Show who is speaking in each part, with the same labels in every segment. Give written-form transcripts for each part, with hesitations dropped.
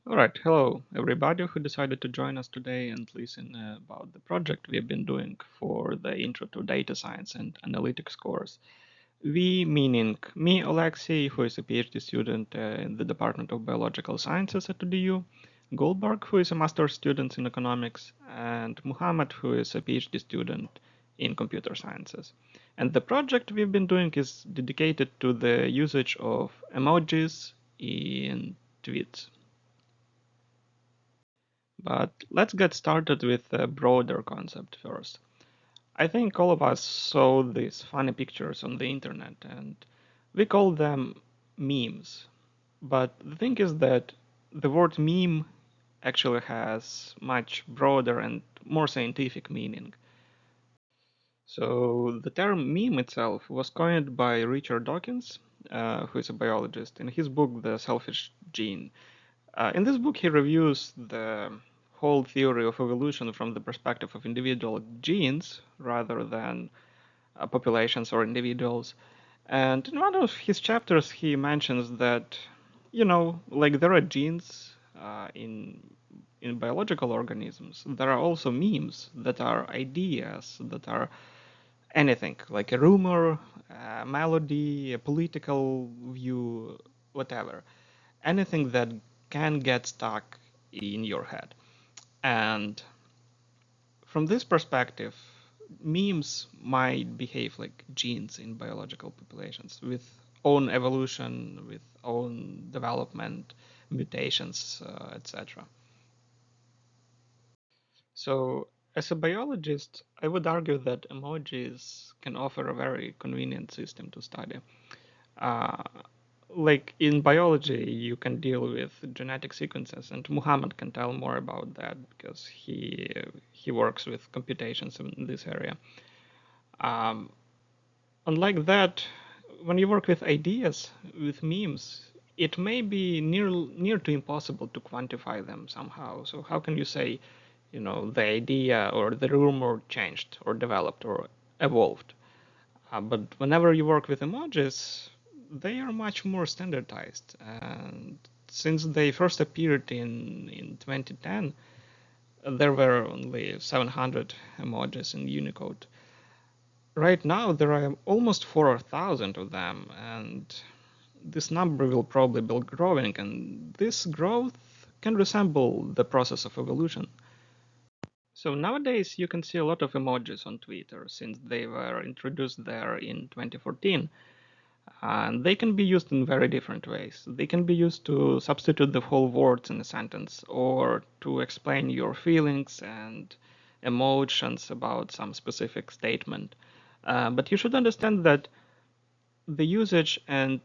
Speaker 1: All right, hello everybody who decided to join us today and listen about the project we've been doing for the Intro to Data Science and Analytics course. We meaning me, Oleksii, who is a PhD student in the Department of Biological Sciences at TUDU, Golbarg, who is a master's student in economics, and Mohammad, who is a PhD student in computer sciences. And the project we've been doing is dedicated to the usage of emojis in tweets. But let's get started with a broader concept first. I think all of us saw these funny pictures on the internet and we call them memes. But the thing is that the word meme actually has much broader and more scientific meaning. So the term meme itself was coined by Richard Dawkins, who is a biologist, in his book The Selfish Gene. In this book, he reviews the whole theory of evolution from the perspective of individual genes rather than populations or individuals. And in one of his chapters, he mentions that, like there are genes in biological organisms. There are also memes that are ideas that are anything, like a rumor, a melody, a political view, whatever. Anything that can get stuck in your head. And from this perspective, memes might behave like genes in biological populations with own evolution, with own development, mutations, etc. So, as a biologist, I would argue that emojis can offer a very convenient system to study. Uh, like in biology, you can deal with genetic sequences, and Muhammad can tell more about that because he works with computations in this area. Um, Unlike that, when you work with ideas, with memes, it may be near to impossible to quantify them somehow. So how can you say, the idea or the rumor changed or developed or evolved? But whenever you work with emojis, they are much more standardized. And since they first appeared in 2010, there were only 700 emojis in Unicode. Right now, there are almost 4,000 of them, and this number will probably be growing, and this growth can resemble the process of evolution. So nowadays, you can see a lot of emojis on Twitter since they were introduced there in 2014. And they can be used in very different ways. They can be used to substitute the whole words in a sentence or to explain your feelings and emotions about some specific statement. But you should understand that the usage and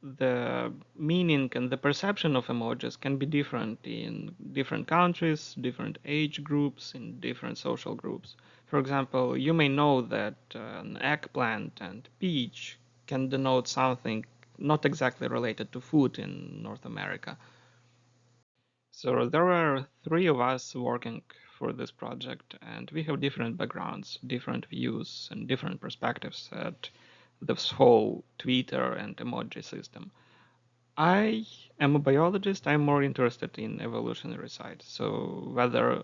Speaker 1: the meaning and the perception of emojis can be different in different countries, different age groups, in different social groups. For example, you may know that an eggplant and peach can denote something not exactly related to food in North America. So there are three of us working for this project, and we have different backgrounds, different views, and different perspectives at this whole Twitter and emoji system. I am a biologist. I'm more interested in evolutionary side. So whether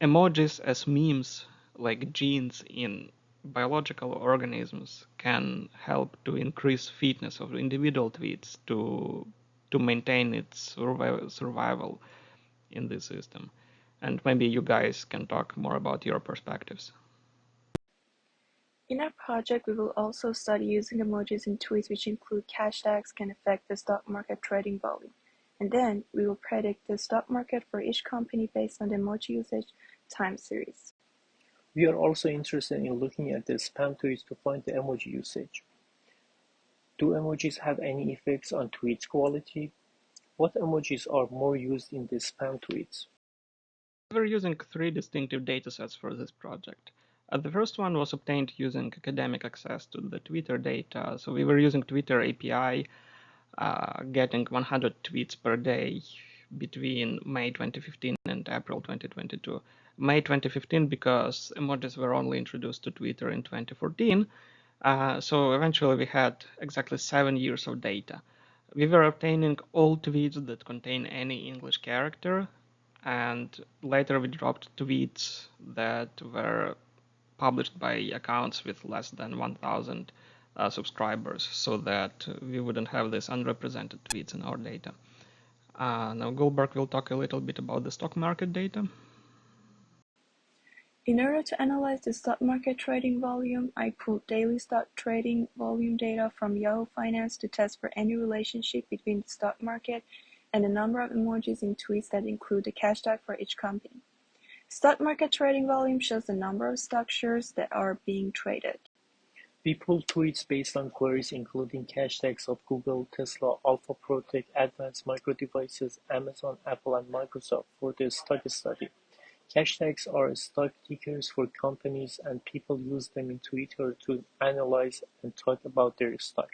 Speaker 1: emojis as memes, like genes in biological organisms, can help to increase fitness of individual tweets to maintain its survival in this system. And maybe you guys can talk more about your perspectives.
Speaker 2: In our project, we will also study using emojis in tweets which include hashtags can affect the stock market trading volume. And then we will predict the stock market for each company based on the emoji usage time series.
Speaker 3: We are also interested in looking at the spam tweets to find the emoji usage. Do emojis have any effects on tweets quality? What emojis are more used in the spam tweets?
Speaker 1: We're using three distinctive datasets for this project. The first one was obtained using academic access to the Twitter data. So we were using Twitter API, getting 100 tweets per day between May 2015 and April 2022. May 2015 because emojis were only introduced to Twitter in 2014. So eventually we had exactly 7 years of data. We were obtaining all tweets that contain any English character, and later we dropped tweets that were published by accounts with less than 1,000 subscribers, so that we wouldn't have these unrepresented tweets in our data. Now Golbarg will talk a little bit about the stock market data.
Speaker 2: In order to analyze the stock market trading volume, I pulled daily stock trading volume data from Yahoo Finance to test for any relationship between the stock market and the number of emojis in tweets that include the cash tag for each company. Stock market trading volume shows the number of stock shares that are being traded.
Speaker 3: We pulled tweets based on queries including hashtags of Google, Tesla, Alpha Protec, Advanced Micro Devices, Amazon, Apple, and Microsoft for the stock study. Hashtags are stock tickers for companies, and people use them in Twitter to analyze and talk about their stock.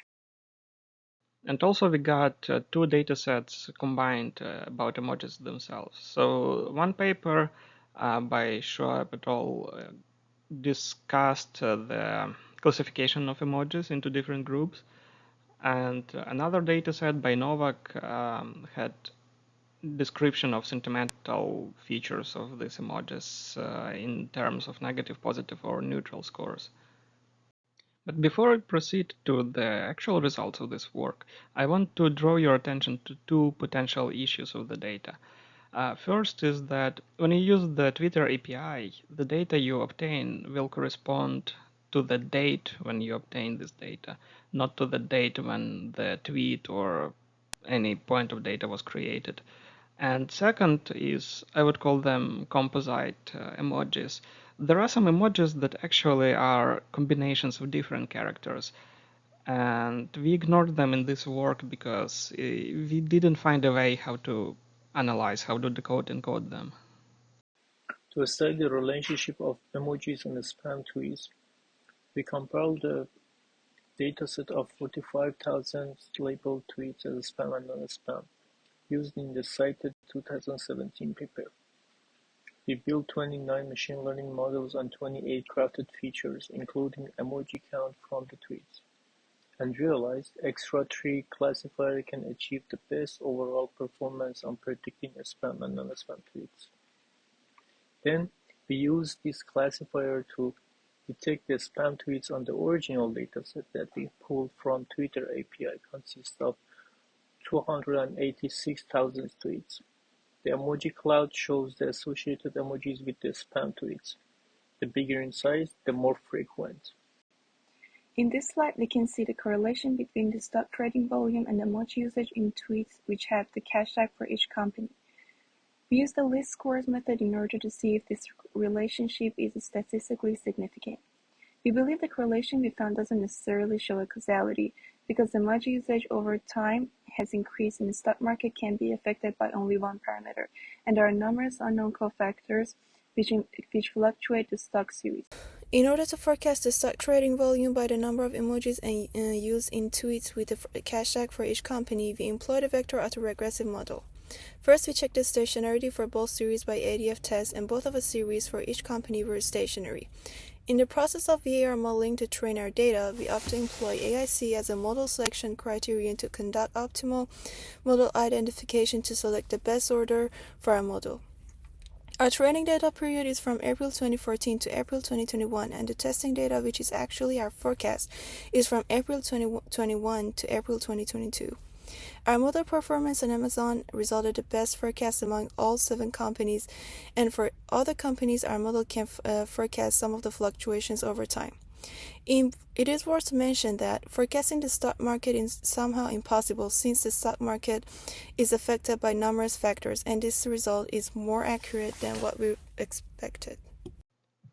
Speaker 1: And also we got two data sets combined about emojis themselves. So one paper by Shoaib et al. Discussed the classification of emojis into different groups, and another data set by Novak had description of sentimental features of these emojis in terms of negative, positive, or neutral scores. But before I proceed to the actual results of this work, I want to draw your attention to two potential issues of the data. First is that when you use the Twitter API, the data you obtain will correspond to the date when you obtain this data, not to the date when the tweet or any point of data was created. And second is, I would call them composite emojis. There are some emojis that actually are combinations of different characters, and we ignored them in this work because we didn't find a way how to analyze, how to decode and encode them.
Speaker 3: To study the relationship of emojis and spam tweets, we compiled a dataset of 45,000 labeled tweets as spam and non-spam, used in the cited 2017 paper. We built 29 machine learning models on 28 crafted features, including emoji count from the tweets, and realized extra-tree classifier can achieve the best overall performance on predicting spam and non-spam tweets. Then, we used this classifier to detect the spam tweets on the original dataset that we pulled from Twitter API consists of 286,000 tweets. The emoji cloud shows the associated emojis with the spam tweets. The bigger in size, the more frequent.
Speaker 2: In this slide, we can see the correlation between the stock trading volume and emoji usage in tweets which have the cash tag for each company. We use the least squares method in order to see if this relationship is statistically significant. We believe the correlation we found doesn't necessarily show a causality, because emoji usage over time has increased and the stock market can be affected by only one parameter, and there are numerous unknown cofactors which fluctuate the stock series. In order to forecast the stock trading volume by the number of emojis used in tweets with the cash tag for each company, we employed a vector autoregressive model. First, we checked the stationarity for both series by ADF tests, and both of the series for each company were stationary. In the process of VAR modeling to train our data, we opt to employ AIC as a model selection criterion to conduct optimal model identification to select the best order for our model. Our training data period is from April 2014 to April 2021, and the testing data, which is actually our forecast, is from April 2021 to April 2022. Our model performance on Amazon resulted the best forecast among all 7 companies, and for other companies, our model can forecast some of the fluctuations over time. It is worth to mention that forecasting the stock market is somehow impossible, since the stock market is affected by numerous factors, and this result is more accurate than what we expected.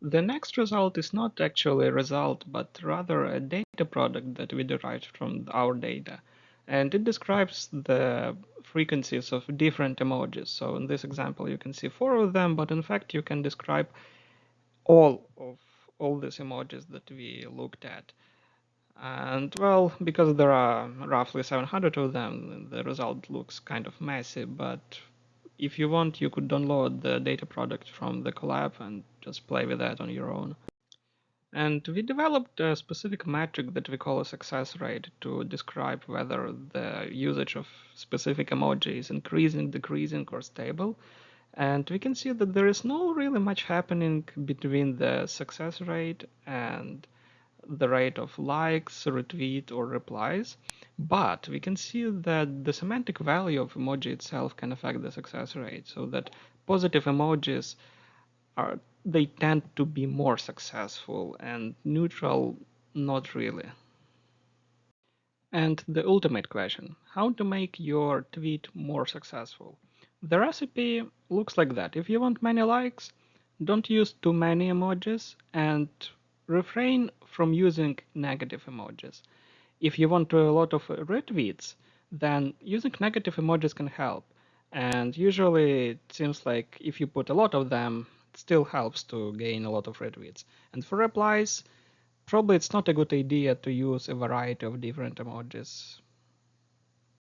Speaker 1: The next result is not actually a result, but rather a data product that we derived from our data. And it describes the frequencies of different emojis. So in this example, you can see 4 of them, but in fact, you can describe all these emojis that we looked at. And well, because there are roughly 700 of them, the result looks kind of messy, but if you want, you could download the data product from the collab and just play with that on your own. And we developed a specific metric that we call a success rate to describe whether the usage of specific emoji is increasing, decreasing, or stable. And we can see that there is no really much happening between the success rate and the rate of likes, retweet, or replies. But we can see that the semantic value of emoji itself can affect the success rate, so that positive emojis are they tend to be more successful and neutral not really. And the ultimate question, how to make your tweet more successful? The recipe looks like that. If you want many likes, don't use too many emojis and refrain from using negative emojis. If you want a lot of retweets, then using negative emojis can help. And usually it seems like if you put a lot of them, it still helps to gain a lot of retweets. And for replies, probably it's not a good idea to use a variety of different emojis.